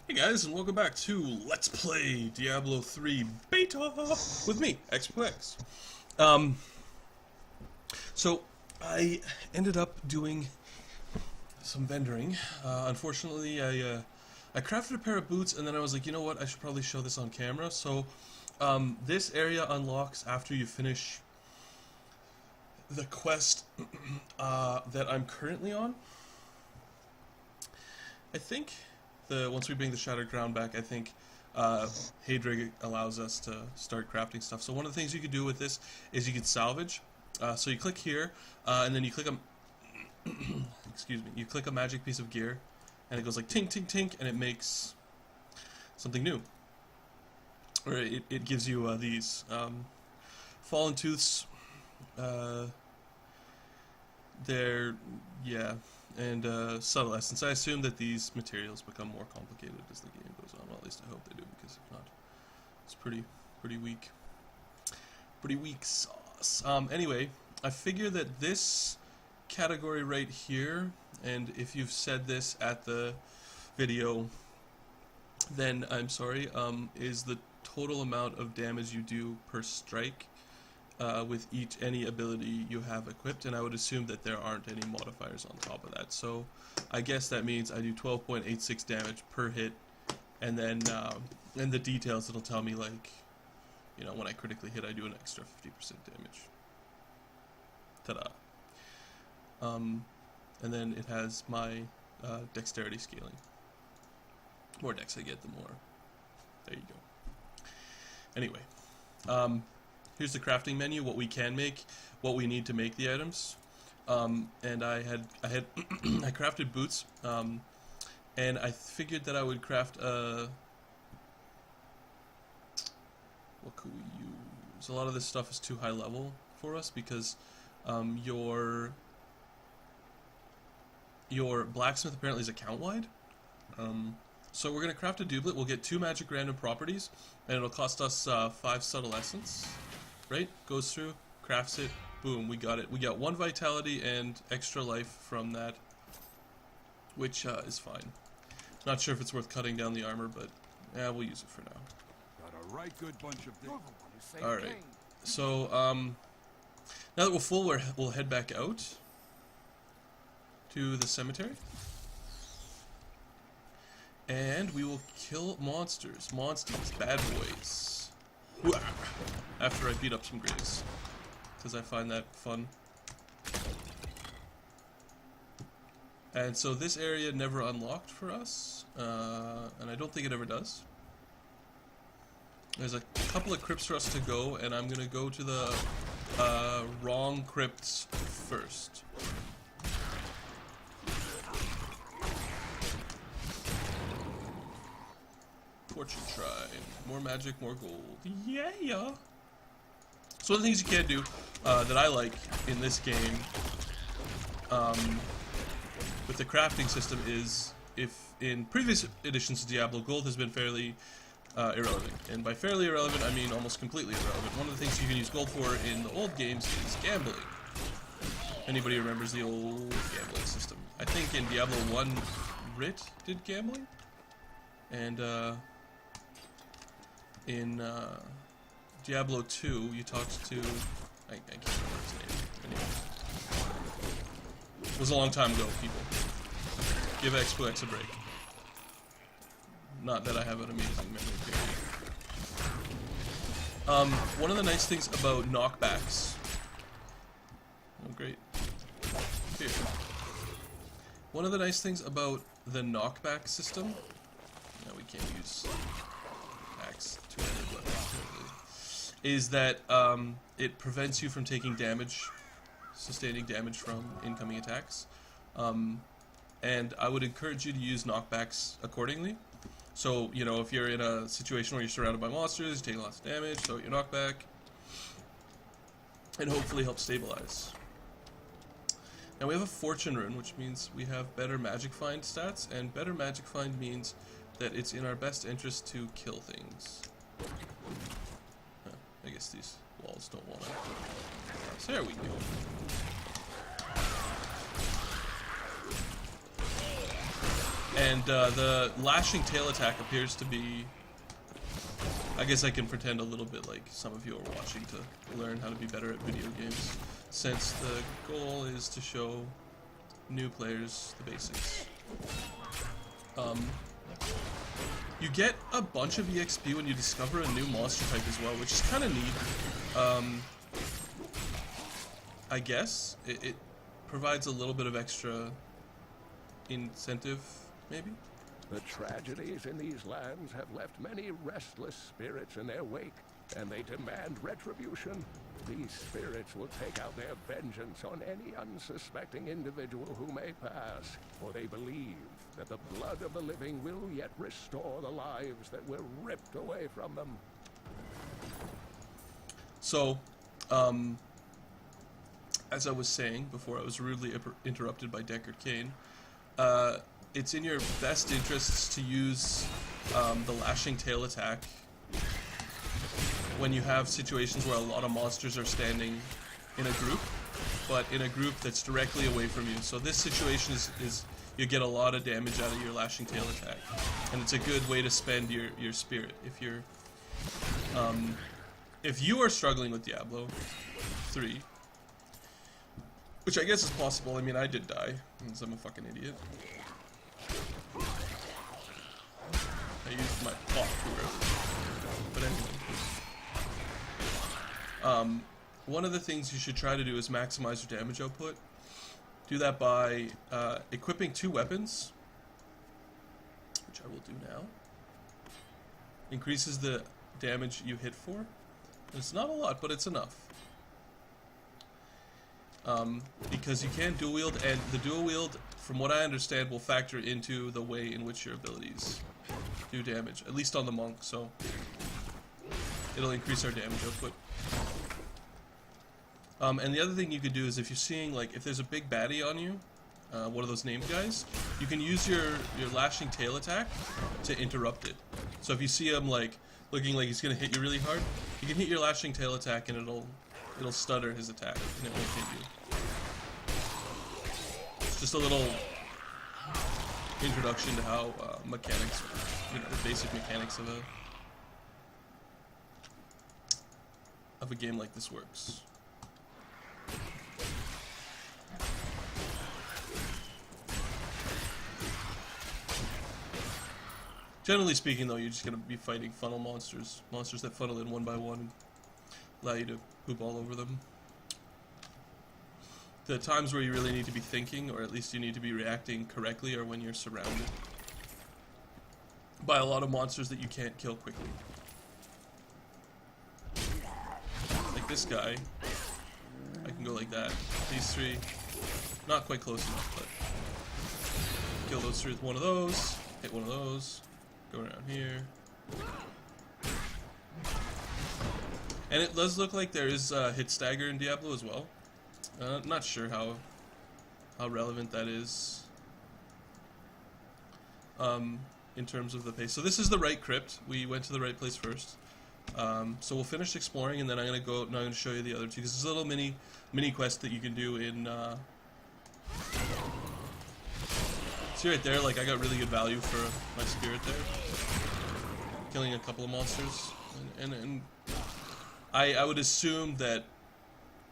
Hey guys, and welcome back to Let's Play Diablo 3 Beta with me, XPX. So I ended up doing some vendoring. Unfortunately, I crafted a pair of boots, and then I was like, you know what? I should probably show this on camera. So this area unlocks after you finish the quest that I'm currently on. I think once we bring the Shattered Ground back, I think Hadrig allows us to start crafting stuff. So one of the things you could do with this is you could salvage. So you click here, and then you click a excuse me, you click a magic piece of gear, and it goes like tink, tink, tink, and it makes something new. Or it gives you these Fallen Tooths. They're, yeah, and subtle essence. I assume that these materials become more complicated as the game goes on. Well, at least I hope they do, because if not, it's pretty weak. Pretty weak sauce. Anyway, I figure that this category right here, and if you've said this at the video, then I'm sorry, is the total amount of damage you do per strike with any ability you have equipped, and I would assume that there aren't any modifiers on top of that. So I guess that means I do 12.86 damage per hit, and then in the details it'll tell me, like, you know, when I critically hit I do an extra 50% damage. Ta-da. And then it has my dexterity scaling. The more dex I get, the more. There you go. Anyway, here's the crafting menu, what we can make, what we need to make the items. And I had I crafted boots, and I figured that I would craft what could we use? A lot of this stuff is too high level for us, because your blacksmith apparently is account wide. So we're gonna craft a doublet. We'll get 2 magic random properties, and it'll cost us 5 subtle essence. Right? Goes through, crafts it, boom, we got it. We got 1 vitality and extra life from that, which is fine. Not sure if it's worth cutting down the armor, but yeah, we'll use it for now. Got a right good bunch of Alright, so now that we're full, we'll head back out to the cemetery. And we will kill monsters, bad boys. After I beat up some graves, because I find that fun. And so this area never unlocked for us, and I don't think it ever does. There's a couple of crypts for us to go, and I'm gonna go to the wrong crypts first. Fortune Shrine. More magic, more gold. Yeah! So one of the things you can do that I like in this game with the crafting system is, if in previous editions of Diablo, gold has been fairly irrelevant. And by fairly irrelevant, I mean almost completely irrelevant. One of the things you can use gold for in the old games is gambling. Anybody remembers the old gambling system? I think in Diablo 1, Rit did gambling. And in Diablo 2, you talked to... I can't remember his name. Anyway. It was a long time ago, people. Give XPX a break. Not that I have an amazing memory period. One of the nice things about knockbacks... Oh, great. Here. One of the nice things about the knockback system... No, we can't use... two-handed weapons, is that it prevents you from taking damage, sustaining damage from incoming attacks, and I would encourage you to use knockbacks accordingly. So, you know, if you're in a situation where you're surrounded by monsters, you take lots of damage, so your knockback, and hopefully help stabilize. Now we have a fortune rune, which means we have better magic find stats, and better magic find means that it's in our best interest to kill things. I guess these walls don't want to. So there we go. And the lashing tail attack appears to be... I guess I can pretend a little bit like some of you are watching to learn how to be better at video games, since the goal is to show new players the basics. You get a bunch of EXP when you discover a new monster type as well, which is kind of neat. I guess it provides a little bit of extra incentive, maybe? The tragedies in these lands have left many restless spirits in their wake, and they demand retribution. These spirits will take out their vengeance on any unsuspecting individual who may pass, for they believe that the blood of the living will yet restore the lives that were ripped away from them. So, as I was saying before I was rudely interrupted by Deckard Cain, it's in your best interests to use the lashing tail attack when you have situations where a lot of monsters are standing in a group, but in a group that's directly away from you. So this situation is you get a lot of damage out of your lashing tail attack, and it's a good way to spend your spirit if you are struggling with Diablo 3, which I guess is possible. I mean, I did die because I'm a fucking idiot. I used my plot but anyway. One of the things you should try to do is maximize your damage output. Do that by equipping 2 weapons, which I will do now. Increases the damage you hit for. It's not a lot, but it's enough. Because you can dual wield, and the dual wield, from what I understand, will factor into the way in which your abilities do damage, at least on the monk, so it'll increase our damage output. And the other thing you could do is if you're seeing, like, if there's a big baddie on you, one of those named guys, you can use your lashing tail attack to interrupt it. So if you see him, like, looking like he's gonna hit you really hard, you can hit your lashing tail attack and it'll stutter his attack and it won't hit you. It's just a little introduction to how mechanics, the basic mechanics of a game like this works. Generally speaking, though, you're just going to be fighting funnel monsters that funnel in one by one and allow you to poop all over them. The times where you really need to be thinking, or at least you need to be reacting correctly, are when you're surrounded by a lot of monsters that you can't kill quickly. Like this guy, I can go like that. These 3, not quite close enough, but kill those 3 with one of those, hit one of those. Go around here. And it does look like there is hit stagger in Diablo as well. Not sure how relevant that is in terms of the pace. So this is the right crypt. We went to the right place first. So we'll finish exploring, and then I'm going to show you the other 2, because there's a little mini quest that you can do in. See right there, like, I got really good value for my spirit there. Killing a couple of monsters. And I would assume that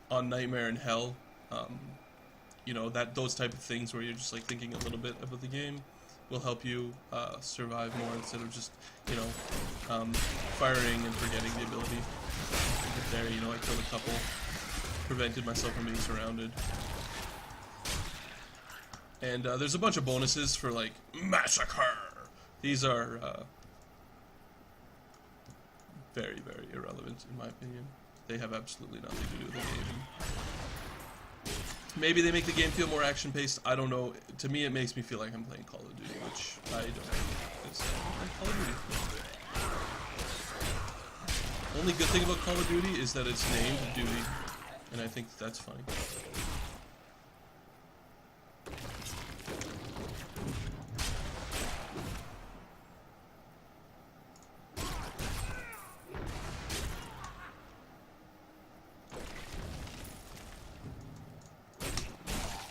on Nightmare in Hell, that those type of things where you're just like thinking a little bit about the game will help you survive more instead of just, firing and forgetting the ability. But there, I killed a couple, prevented myself from being surrounded. And there's a bunch of bonuses for, like, massacre. These are very, very irrelevant, in my opinion. They have absolutely nothing to do with the game. Maybe they make the game feel more action-paced. I don't know. To me, it makes me feel like I'm playing Call of Duty, which I don't. Because I like Call of Duty. The only good thing about Call of Duty is that it's named Duty, and I think that's funny.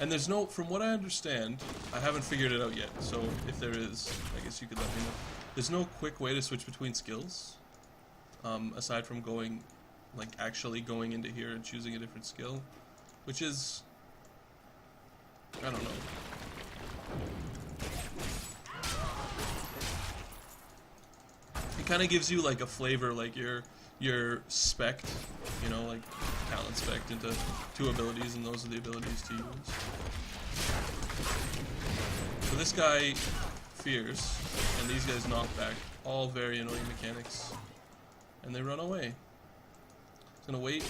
And there's no, from what I understand, I haven't figured it out yet, so if there is, I guess you could let me know. There's no quick way to switch between skills, aside from going, like, actually going into here and choosing a different skill, which is, I don't know. It kind of gives you, like, a flavor, like, your spec, you know, like, talent spec into 2 abilities, and those are the abilities to use. So this guy fears, and these guys knock back. All very annoying mechanics. And they run away. He's gonna wait.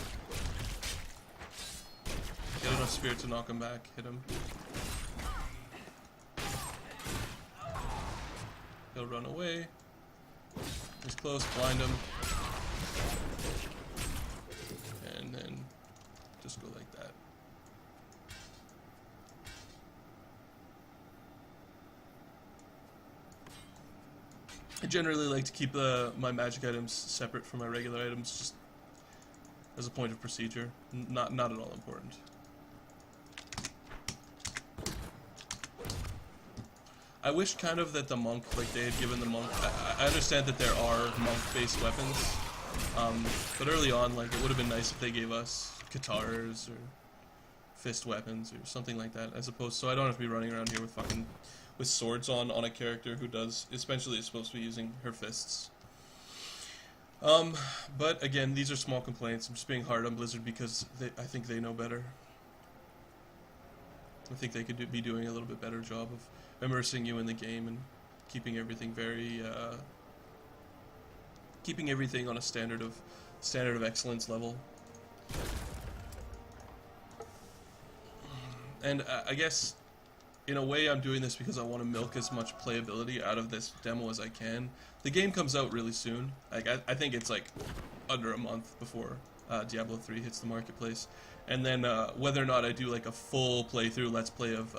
Get enough spirit to knock him back. Hit him. He'll run away. He's close, blind him. And then just go like that. I generally like to keep my magic items separate from my regular items, just as a point of procedure. Not at all important. I wish kind of that the monk, like they had given the monk. I understand that there are monk-based weapons, but early on, like it would have been nice if they gave us guitars or fist weapons or something like that, as opposed. So I don't have to be running around here with swords on a character who especially is supposed to be using her fists. But again, these are small complaints. I'm just being hard on Blizzard because I think they know better. I think they could be doing a little bit better job of immersing you in the game and keeping everything keeping everything on a standard of excellence level. And I guess in a way I'm doing this because I want to milk as much playability out of this demo as I can. The game comes out really soon. Like I think it's like under a month before Diablo 3 hits the marketplace. And then whether or not I do like a full playthrough, let's play of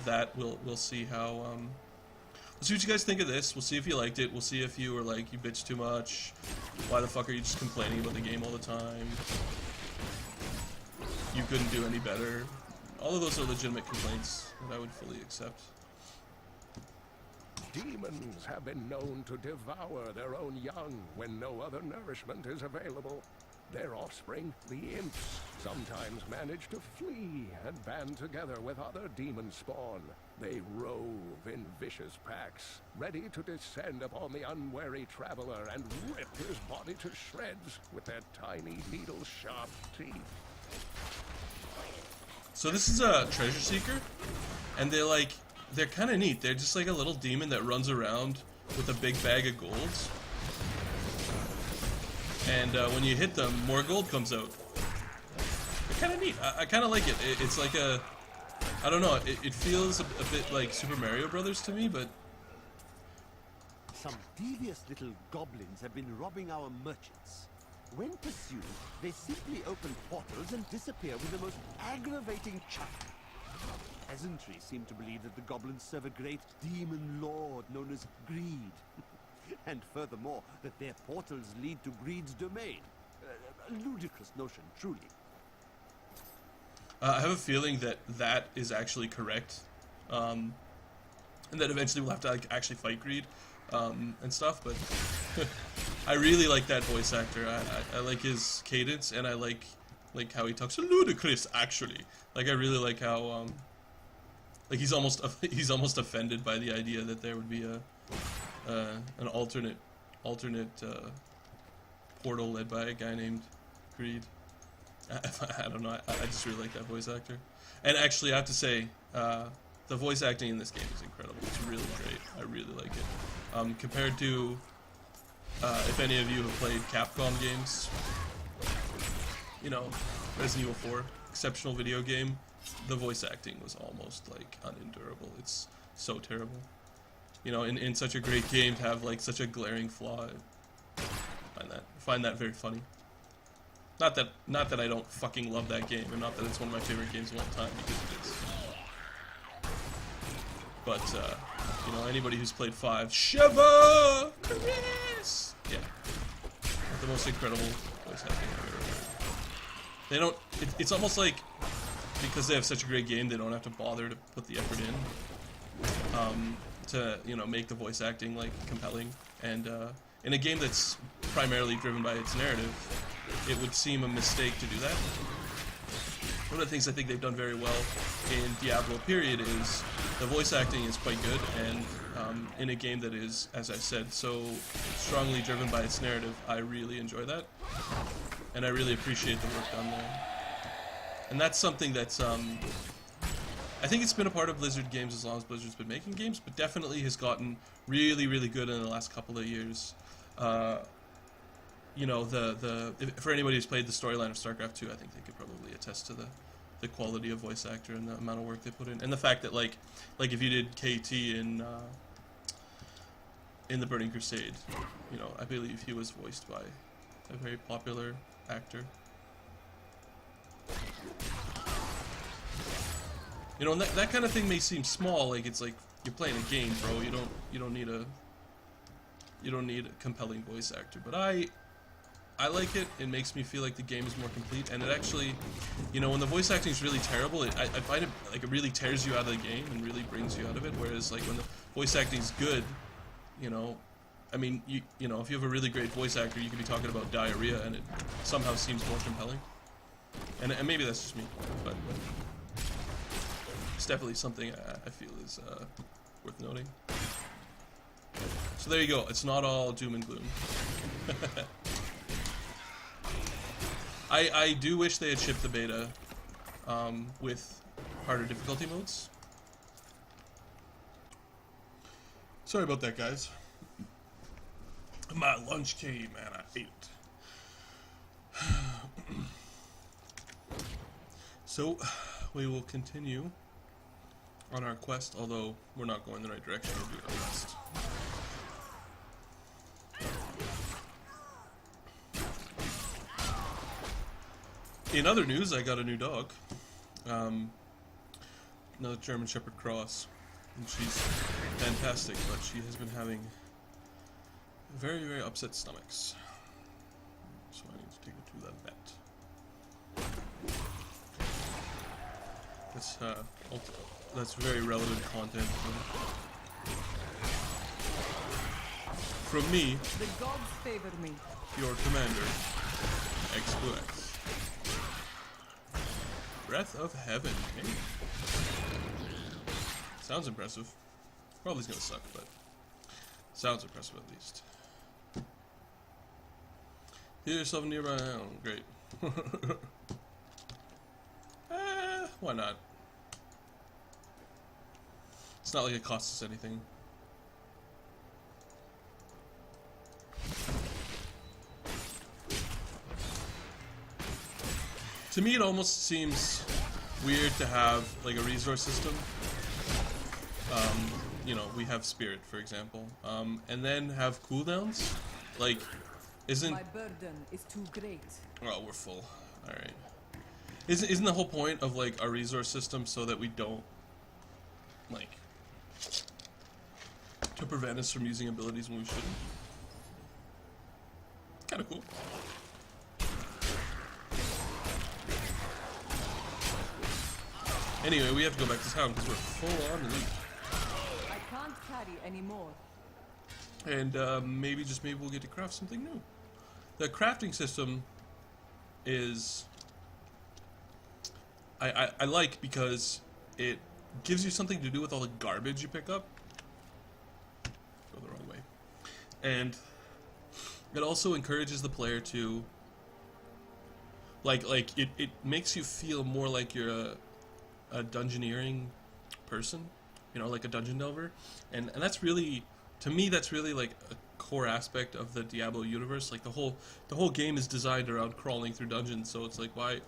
that, we'll see how we'll see what you guys think of this. We'll see if you liked it. We'll see if you were like, you bitch too much. Why the fuck are you just complaining about the game all the time? You couldn't do any better. All of those are legitimate complaints that I would fully accept. Demons have been known to devour their own young when no other nourishment is available. Their offspring, the imps, sometimes manage to flee and band together with other demon spawn. They rove in vicious packs, ready to descend upon the unwary traveler and rip his body to shreds with their tiny needle-sharp teeth. So this is a treasure seeker, and they're kind of neat. They're just like a little demon that runs around with a big bag of gold. And when you hit them, more gold comes out. They're kind of neat. I kind of like it. It's like a, I don't know. It feels a bit like Super Mario Brothers to me, but Some devious little goblins have been robbing our merchants. When pursued, they simply open portals and disappear with the most aggravating chuck. Peasantry seem to believe that the goblins serve a great demon lord known as Greed. And furthermore, that their portals lead to Greed's domain. A ludicrous notion, truly. I have a feeling that that is actually correct. And that eventually we'll have to actually fight Greed and stuff, but I really like that voice actor. I like his cadence, and I like how he talks. Ludicrous, actually. Like, I really like how like he's almost offended by the idea that there would be an alternate portal led by a guy named Greed. I don't know. I just really like that voice actor. And actually, I have to say, the voice acting in this game is incredible. It's really great. I really like it. Compared to, if any of you have played Capcom games, you know, Resident Evil 4, exceptional video game, the voice acting was almost, like, unendurable. It's so terrible. You know, in such a great game to have, like, such a glaring flaw, I find that very funny. Not that I don't fucking love that game, and not that it's one of my favorite games of all time, because it is. But, you know, anybody who's played 5, Shiva! Chris! Yeah. The most incredible voice acting I've ever heard. They don't, it's almost like because they have such a great game, they don't have to bother to put the effort in to, you know, make the voice acting like compelling. And in a game that's primarily driven by its narrative, it would seem a mistake to do that. One of the things I think they've done very well in Diablo period is the voice acting is quite good, and in a game that is, as I said, so strongly driven by its narrative, I really enjoy that, and I really appreciate the work done there. And that's something that's, I think it's been a part of Blizzard games as long as Blizzard's been making games, but definitely has gotten really, really good in the last couple of years. You know, for anybody who's played the storyline of StarCraft 2, I think they could probably attest to the quality of voice actor and the amount of work they put in, and the fact that like if you did KT in the Burning Crusade, you know, I believe he was voiced by a very popular actor. You know, and that kind of thing may seem small, like it's like you're playing a game, bro. You don't need a compelling voice actor, but I like it. It makes me feel like the game is more complete, and it actually, you know, when the voice acting is really terrible, I find it like it really tears you out of the game and really brings you out of it. Whereas like when the voice acting is good, you know, I mean, you know, if you have a really great voice actor, you could be talking about diarrhea, and it somehow seems more compelling. And maybe that's just me, but it's definitely something I feel is worth noting. So there you go. It's not all doom and gloom. I do wish they had shipped the beta with harder difficulty modes. Sorry about that, guys. My lunch came and I ate it. So, we will continue on our quest, although we're not going the right direction. We're doing our quest. In other news, I got a new dog. Another German Shepherd Cross. And she's fantastic, but she has been having very, very upset stomachs. So I need to take her to the vet. That's very relevant content from me, The gods favor me. your commander, X2X. Breath of Heaven, eh? Sounds impressive. Probably gonna suck, but sounds impressive at least. Heal yourself nearby. Oh, great. Why not? It's not like it costs us anything. To me, it almost seems weird to have like a resource system. You know, we have Spirit, for example, and then have cooldowns. Like, isn't? My burden is too great. Oh, we're full. All right. Isn't the whole point of like our resource system so that we don't like to prevent us from using abilities when we shouldn't? Kind of cool. Anyway, we have to go back to town because we're full on loot. I can't carry anymore. And maybe we'll get to craft something new. The crafting system is I like because it gives you something to do with all the garbage you pick up. Go the wrong way. And it also encourages the player to it makes you feel more like you're a dungeoneering person, you know, like a dungeon delver, and that's really, to me, that's really like a core aspect of the Diablo universe. Like the whole game is designed around crawling through dungeons, so it's like why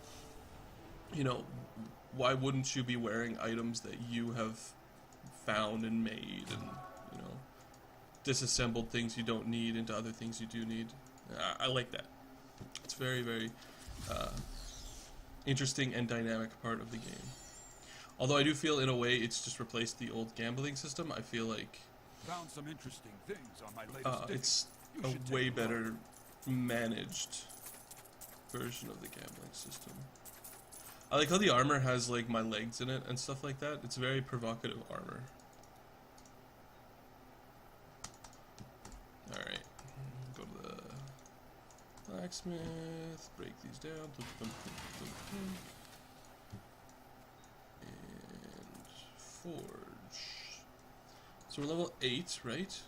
wouldn't you be wearing items that you have found and made, and you know, disassembled things you don't need into other things you do need. I like that. It's very, very interesting and dynamic part of the game. Although I do feel, in a way, it's just replaced the old gambling system. I feel like Found some interesting things on my latest dig. it's You a should take way a look. better managed version of the gambling system. I like how the armor has like my legs in it and stuff like that. It's very provocative armor. Alright. Go to the blacksmith, break these down. And forge. So we're level 8, right?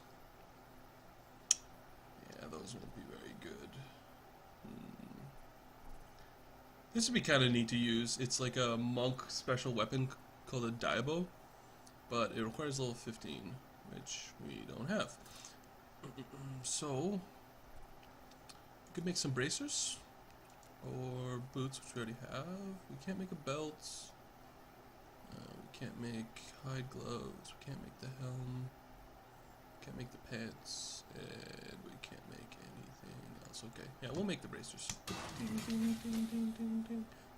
Yeah, those won't be very good. This would be kind of neat to use. It's like a monk special weapon called a Diablo, but it requires level 15, which we don't have. So, we could make some bracers, or boots, which we already have. We can't make a belt. We can't make hide gloves. We can't make the helm. Can't make the pants, and we can't make anything else. Okay, yeah, we'll make the bracers.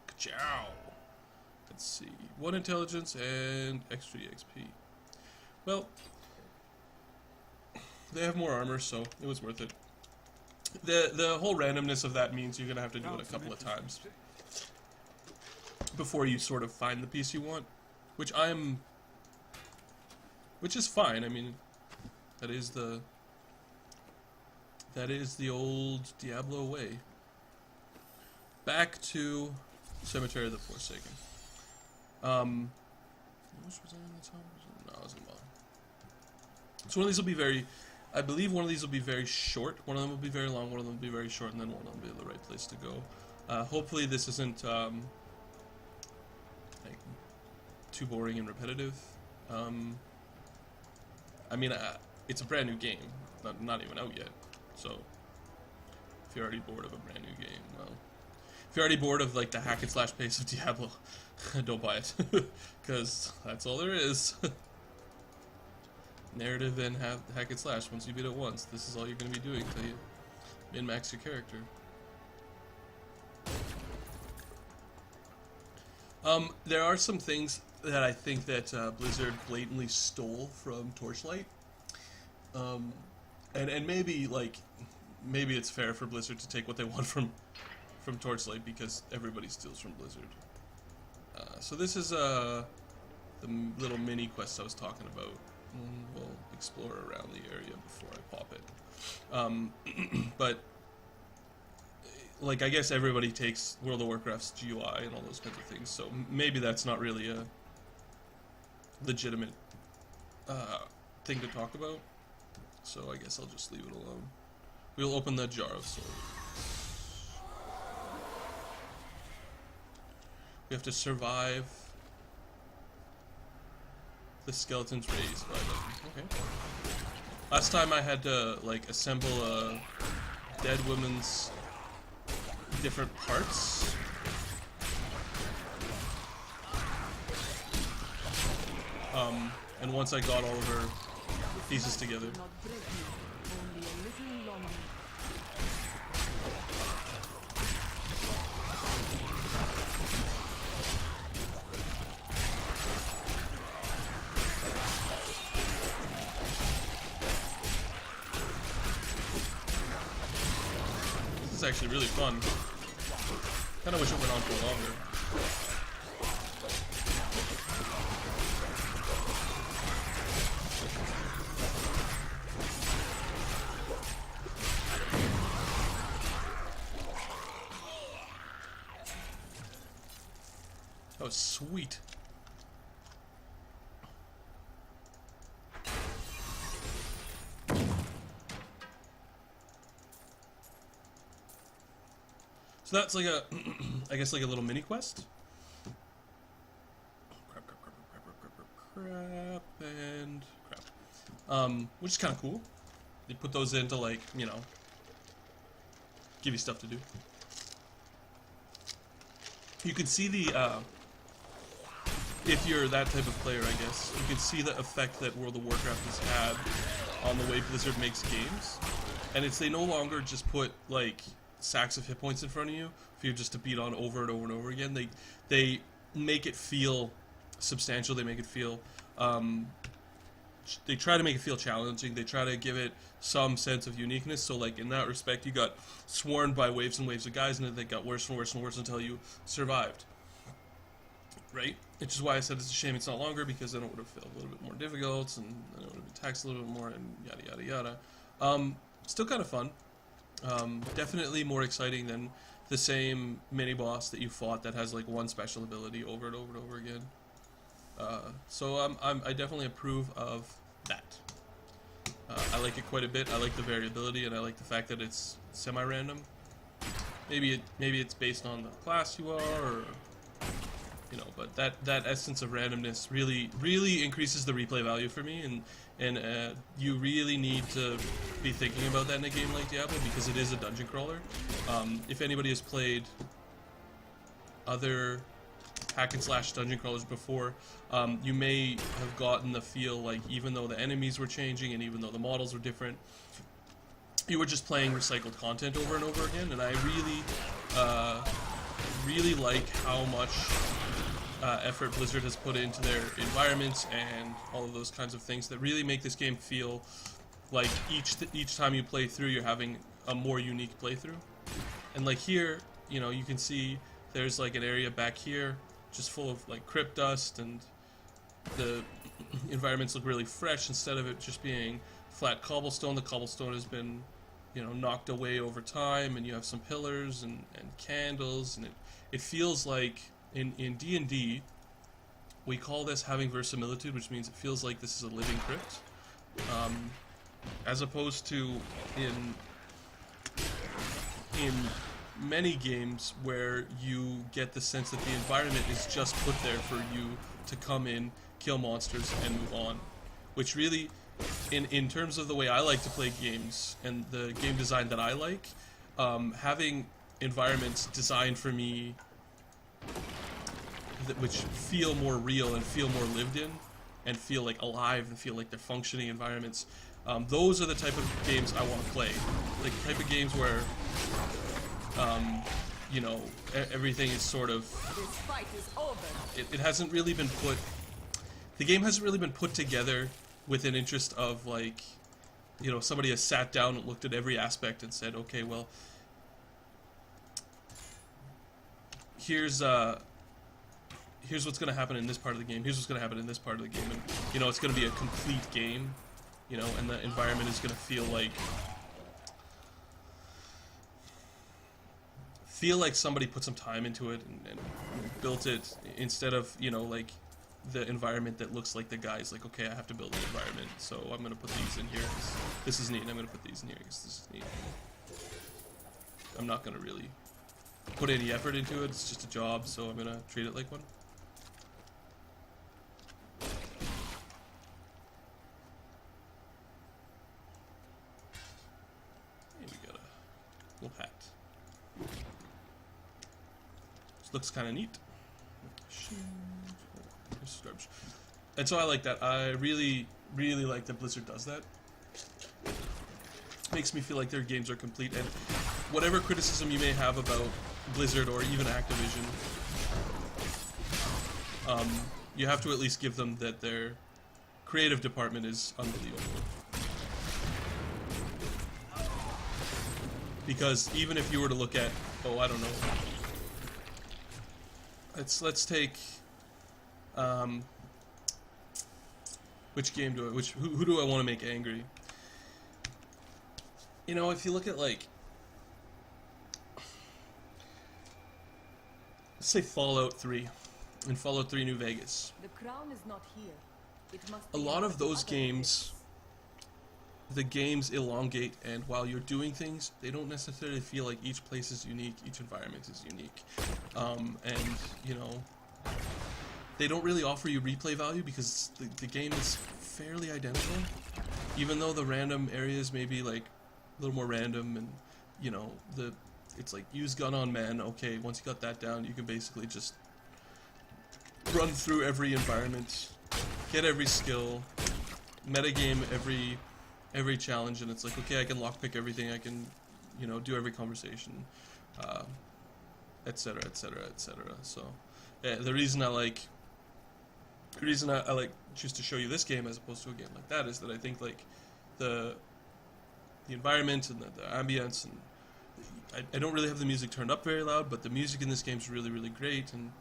Ka-chow! Let's see. 1 intelligence and extra EXP. Well, they have more armor, so it was worth it. The whole randomness of that means you're gonna have to do it a couple of times before you sort of find the piece you want, which is fine. I mean, that is the old Diablo way. Back to Cemetery of the Forsaken. Was I in the top? No, I was in the bottom. So one of these will be very, I believe one of these will be very short, one of them will be very long, one of them will be very short, and then one of them will be the right place to go. Hopefully this isn't like too boring and repetitive. I mean, it's a brand new game, not even out yet, so if you're already bored of a brand new game, well, if you're already bored of like the hack and slash pace of Diablo, don't buy it, because that's all there is. Narrative and hack and slash. Once you beat it once, this is all you're going to be doing until you min-max your character. There are some things that I think that Blizzard blatantly stole from Torchlight, and maybe maybe it's fair for Blizzard to take what they want from Torchlight, because everybody steals from Blizzard. So this is the little mini quest I was talking about. We'll explore around the area before I pop it. But like, I guess everybody takes World of Warcraft's GUI and all those kinds of things, so maybe that's not really a legitimate thing to talk about. So I guess I'll just leave it alone. We'll open the Jar of Souls. We have to survive the skeletons raised by them. Okay. Last time I had to like assemble a dead woman's different parts. And once I got all of her pieces together. This is actually really fun. Kinda wish it went on for longer. That was sweet. So that's like a, I guess like a little mini quest. Crap, and crap. Which is kind of cool. They put those in to, like, you know, give you stuff to do. You can see the, if you're that type of player, I guess, you can see the effect that World of Warcraft has had on the way Blizzard makes games. And it's, they no longer just put, like, sacks of hit points in front of you for you just to beat on over and over and over again. They make it feel substantial. They make it feel, they try to make it feel challenging. They try to give it some sense of uniqueness. So, like, in that respect, you got swarmed by waves and waves of guys, and then they got worse and worse and worse until you survived. right? Which is why I said it's a shame it's not longer, because then it would have felt a little bit more difficult, and then it would have been taxed a little bit more, and yada yada yada. Still kind of fun. Definitely more exciting than the same mini boss that you fought that has like one special ability over and over and over again. So I definitely approve of that. I like it quite a bit. I like the variability, and I like the fact that it's semi-random. Maybe it's based on the class you are, or you know, but that essence of randomness really increases the replay value for me, and you really need to be thinking about that in a game like Diablo, because it is a dungeon crawler. If anybody has played other hack and slash dungeon crawlers before, you may have gotten the feel like even though the enemies were changing and even though the models were different, you were just playing recycled content over and over again. And I really like how much effort Blizzard has put into their environments and all of those kinds of things that really make this game feel like each time you play through, you're having a more unique playthrough. And like here, you know, you can see there's like an area back here just full of like crypt dust, and the environments look really fresh instead of it just being flat cobblestone. The cobblestone has been, you know, knocked away over time, and you have some pillars and candles, and it feels like in D&D we call this having verisimilitude, which means it feels like this is a living crypt, as opposed to in many games where you get the sense that the environment is just put there for you to come in, kill monsters, and move on. Which really, in terms of the way I like to play games and the game design that I like, having environments designed for me which feel more real and feel more lived in and feel like alive and feel like they're functioning environments, those are the type of games I want to play. Like the type of games where you know, everything is sort of... This fight is over. It hasn't really been put... The game hasn't really been put together with an interest of, like, you know, somebody has sat down and looked at every aspect and said, okay, well, here's what's going to happen in this part of the game, here's what's going to happen in this part of the game, and, you know, it's going to be a complete game, you know, and the environment is going to feel like somebody put some time into it and built it, instead of, you know, like the environment that looks like the guy's like, okay, I have to build an environment, so I'm going to put these in here, this is neat, and I'm going to put these in here because this is neat. I'm not going to really put any effort into it, it's just a job, so I'm going to treat it like one. Hey, we got a little hat. Looks kind of neat. And so I like that. I really like that Blizzard does that. Makes me feel like their games are complete, and whatever criticism you may have about Blizzard or even Activision, you have to at least give them that their creative department is unbelievable. Because even if you were to look at, oh, I don't know, let's take which game who do I want to make angry? You know, if you look at, like, let's say Fallout 3 and Fallout 3 New Vegas. The crown is not here. It must A be lot in of those other games, the games elongate, and while you're doing things, they don't necessarily feel like each place is unique, each environment is unique. And, you know, they don't really offer you replay value because the game is fairly identical. Even though the random areas may be, like, a little more random, and, you know, it's like, use gun on man, okay, once you got that down, you can basically just run through every environment, get every skill, metagame every challenge, and it's like, okay, I can lockpick everything, I can, you know, do every conversation, etc., etc., etc. So, yeah, the reason I choose to show you this game as opposed to a game like that is that I think, like, the environment and the ambience, and I don't really have the music turned up very loud, but the music in this game is really, really great, and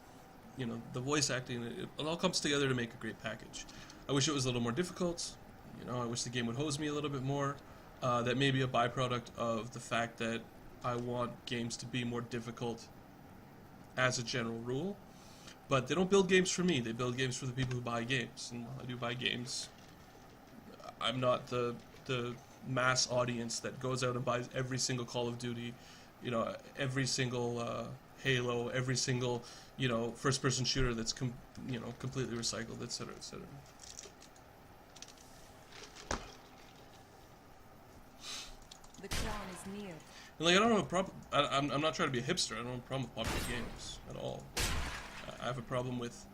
you know, the voice acting, it all comes together to make a great package. I wish it was a little more difficult. You know, I wish the game would hose me a little bit more. That may be a byproduct of the fact that I want games to be more difficult as a general rule. But they don't build games for me. They build games for the people who buy games. And while I do buy games, I'm not the mass audience that goes out and buys every single Call of Duty, you know, every single Halo, every single, you know, first-person shooter that's you know, completely recycled, etc., etc. The crown is near. And like, I don't have a problem. I'm not trying to be a hipster. I don't have a problem with popular games at all. I have a problem with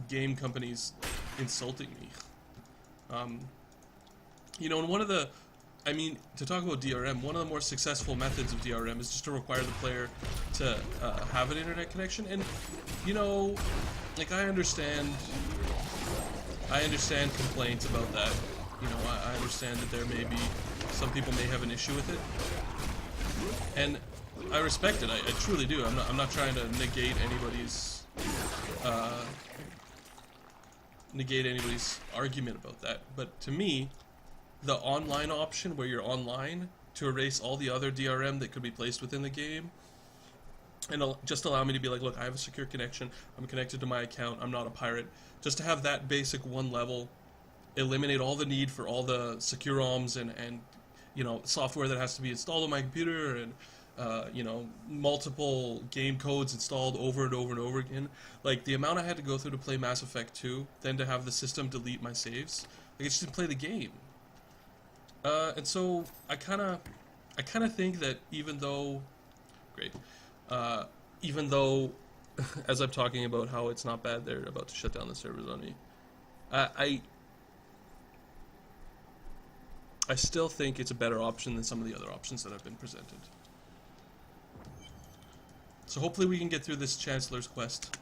game companies insulting me. You know, and one of the, I mean, to talk about DRM, one of the more successful methods of DRM is just to require the player to have an internet connection. And, you know, like, I understand complaints about that. You know, I understand that there may be, some people may have an issue with it. And I respect it. I truly do. I'm not trying to negate anybody's argument about that. But to me, the online option where you're online to erase all the other DRM that could be placed within the game and just allow me to be like, look, I have a secure connection, I'm connected to my account, I'm not a pirate, just to have that basic one level, eliminate all the need for all the secure ROMs and you know, software that has to be installed on my computer and you know, multiple game codes installed over and over and over again. Like, the amount I had to go through to play Mass Effect 2, then to have the system delete my saves, like, it just didn't play the game. And so I kind of think that even though, as I'm talking about how it's not bad, they're about to shut down the servers on me. I still think it's a better option than some of the other options that have been presented. So hopefully we can get through this Chancellor's Quest.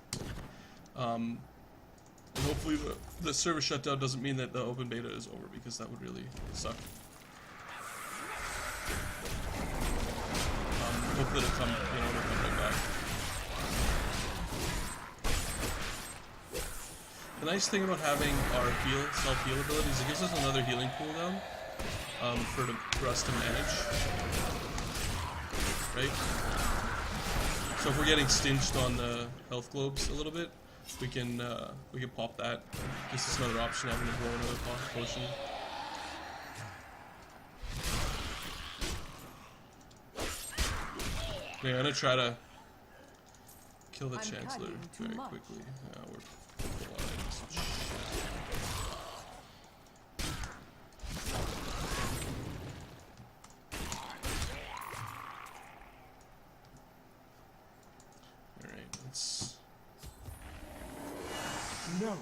And hopefully the server shutdown doesn't mean that the open beta is over, because that would really suck. Hopefully it'll come, you know, it'll come right back. The nice thing about having our self-heal abilities, it gives us another healing cooldown for us to manage, right? So if we're getting stinged on the health globes a little bit, we can pop that. Gives us another option, having to blow another potion. Okay, I'm gonna try to kill the Chancellor very quickly. We're blind. Alright, let's... No,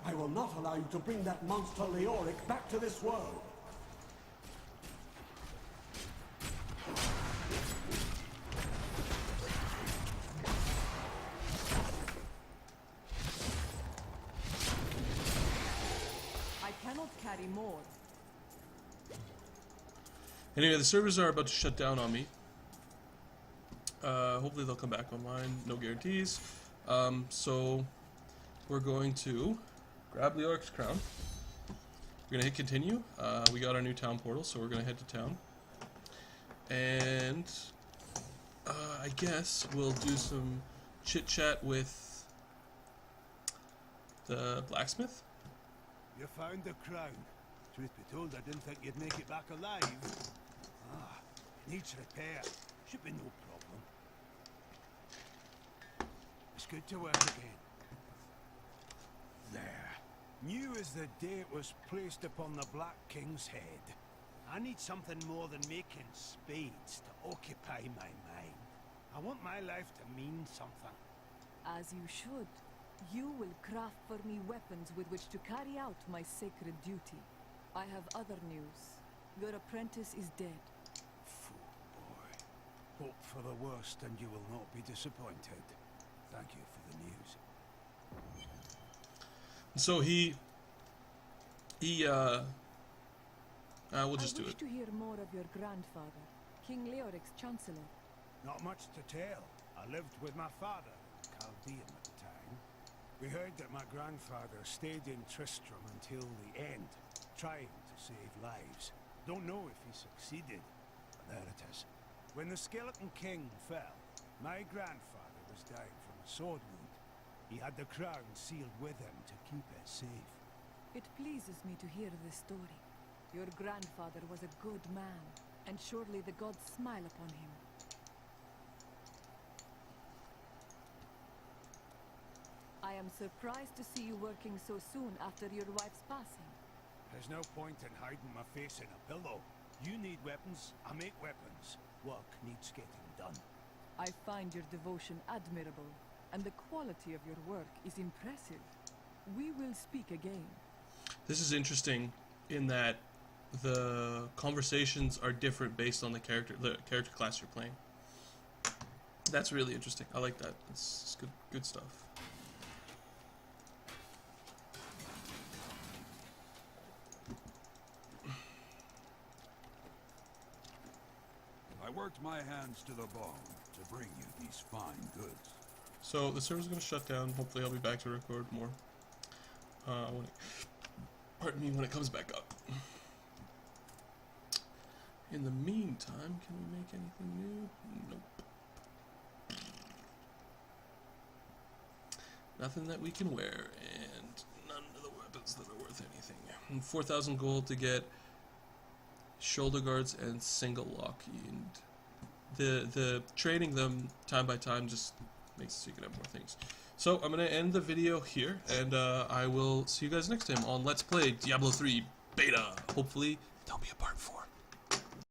I will not allow you to bring that monster Leoric back to this world. More. Anyway, the servers are about to shut down on me. Hopefully they'll come back online. No guarantees. So we're going to grab Leoric's crown. We're going to hit continue. We got our new town portal, so we're going to head to town. And I guess we'll do some chit-chat with the blacksmith. You found the crown. Truth be told, I didn't think you'd make it back alive. Needs repair. Should be no problem. It's good to work again. There. New as the day it was placed upon the Black King's head. I need something more than making spades to occupy my mind. I want my life to mean something. As you should. You will craft for me weapons with which to carry out my sacred duty. I have other news. Your apprentice is dead. Fool boy. Hope for the worst and you will not be disappointed. Thank you for the news. So we'll just do it. I wish to hear more of your grandfather, King Leoric's Chancellor. Not much to tell. I lived with my father, Chaldean at the time. We heard that my grandfather stayed in Tristram until the end, trying to save lives. Don't know if he succeeded, but there it is. When the Skeleton King fell, my grandfather was dying from a sword wound. He had the crown sealed with him to keep it safe. It pleases me to hear this story. Your grandfather was a good man, and surely the gods smile upon him. I am surprised to see you working so soon after your wife's passing. There's no point in hiding my face in a pillow. You need weapons, I make weapons. Work needs getting done. I find your devotion admirable, and the quality of your work is impressive. We will speak again. This is interesting in that the conversations are different based on the character class you're playing. That's really interesting. I like that. It's good stuff. I worked my hands to the bone to bring you these fine goods. So the server's going to shut down. Hopefully I'll be back to record more. Pardon me, when it comes back up. In the meantime, can we make anything new? Nope. Nothing that we can wear, and none of the weapons that are worth anything. And 4,000 gold to get shoulder guards and single lock. And the training them time by time just makes it so you can have more things. So I'm going to end the video here, and I will see you guys next time on Let's Play Diablo 3 Beta. Hopefully, there'll be a part 4.